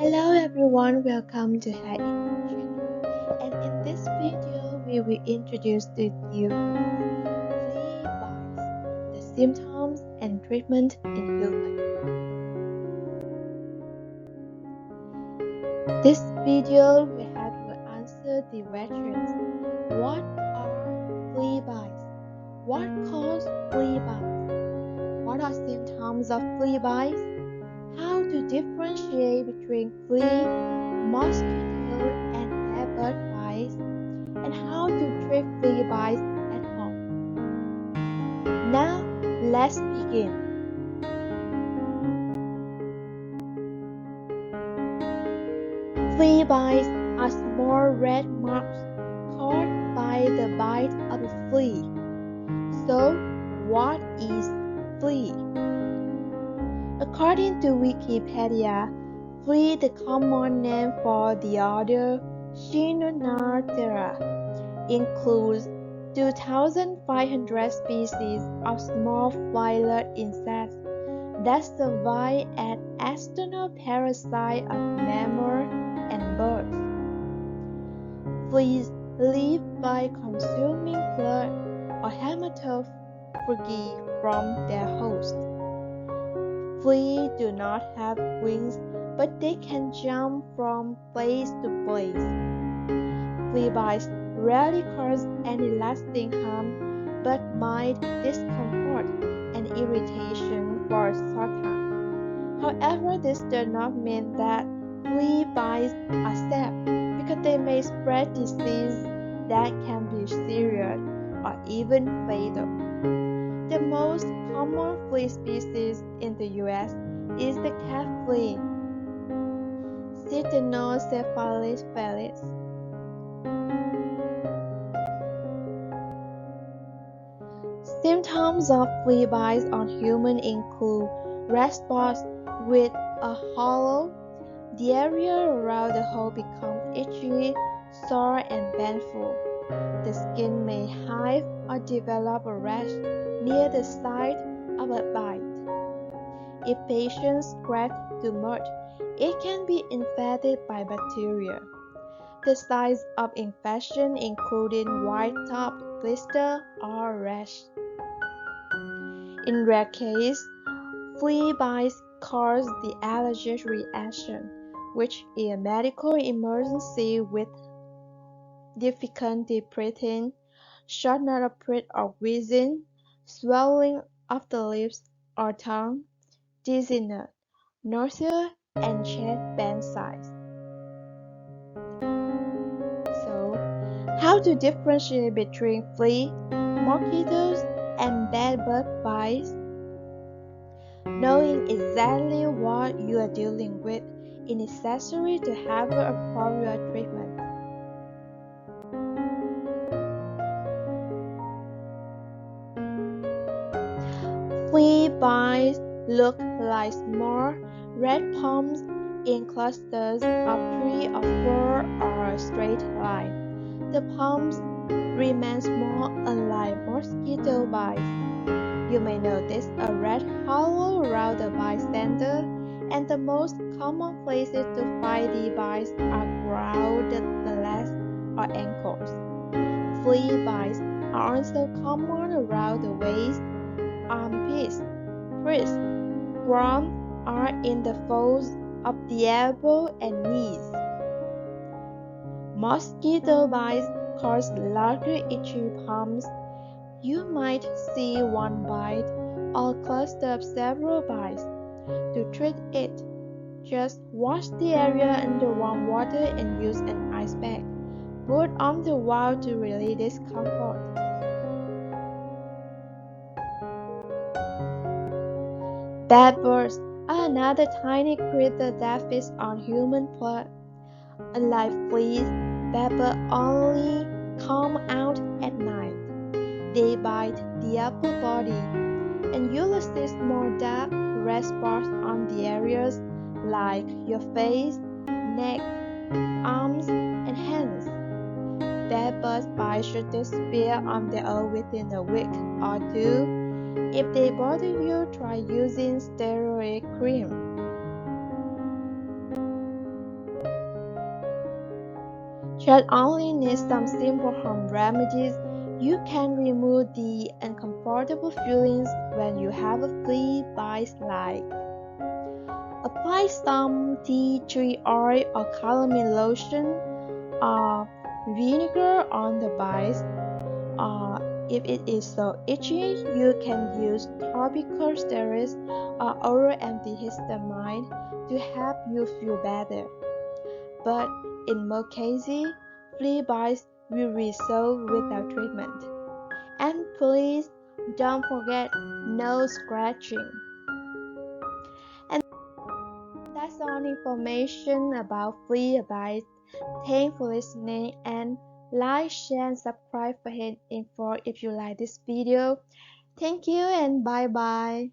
Hello everyone, welcome to High Info channel. And in this video, we will introduce to you flea bites, the symptoms and treatment in humans. This video will help you answer the questions: what are flea bites? What causes flea bites? What are symptoms of flea bites? How to differentiate between flea, mosquito, and bedbug bites, and how to treat flea bites at home. Now, let's begin. Flea bites are small red marks caused by the bite of a flea. So, what is flea? According to Wikipedia, flea, the common name for the order Cynodonta, includes 2,500 species of small fly-like insects that survive as external parasites of mammals and birds. Fleas live by consuming blood or hematophagy from their host. Fleas do not have wings, but they can jump from place to place. Flea bites rarely cause any lasting harm, but mild discomfort and irritation for a short time. However, this does not mean that flea bites are safe, because they may spread disease that can be serious or even fatal. The most common flea species in the U.S. is the cat flea, Ctenocephalus felis. Symptoms of flea bites on humans include red spots with a hollow. The area around the hole becomes itchy, sore, and painful. The skin may hive or develop a rash near the site of a bite. If patients scratch too much, it can be infected by bacteria. The signs of infection including white-topped blister or rash. In rare cases, flea bites cause the allergic reaction, which is a medical emergency with difficulty breathing, shortness of breath or wheezing, swelling of the lips or tongue, dizziness, nausea, and chest pain. So, how to differentiate between flea, mosquitoes, and bedbug bites? Knowing exactly what you are dealing with is necessary to have appropriate treatment. Flea bites look like small, red palms in clusters of 3 or 4 or a straight line. The palms remain small, unlike mosquito bites. You may notice a red hollow around the bite center, and the most common places to find the bites are around the legs or ankles. Flea bites are also common around the waist, armpits, wrists, groin, or in the folds of the elbow and knees. Mosquito bites cause larger itchy palms. You might see one bite or cluster of several bites. To treat it, just wash the area under warm water and use an ice pack. Put on the wall to relieve discomfort. Bedbugs are another tiny creature that feeds on human blood. Unlike fleas, bedbugs only come out at night. They bite the upper body, and you'll see small dark red spots on the areas like your face, neck, arms, and hands. Bedbug bites should disappear on their own within a week or two. If they bother you, try using steroid cream. Child only needs some simple home remedies. You can remove the uncomfortable feelings when you have a flea bite, like apply some tea tree oil or calming lotion or vinegar on the bite. If it is so itchy, you can use topical steroids or oral antihistamine to help you feel better. But in most cases, flea bites will resolve without treatment. And please don't forget no scratching. And that's all information about flea bites. Thanks for listening, and like, share, and subscribe for info if you like this video. Thank you and bye bye.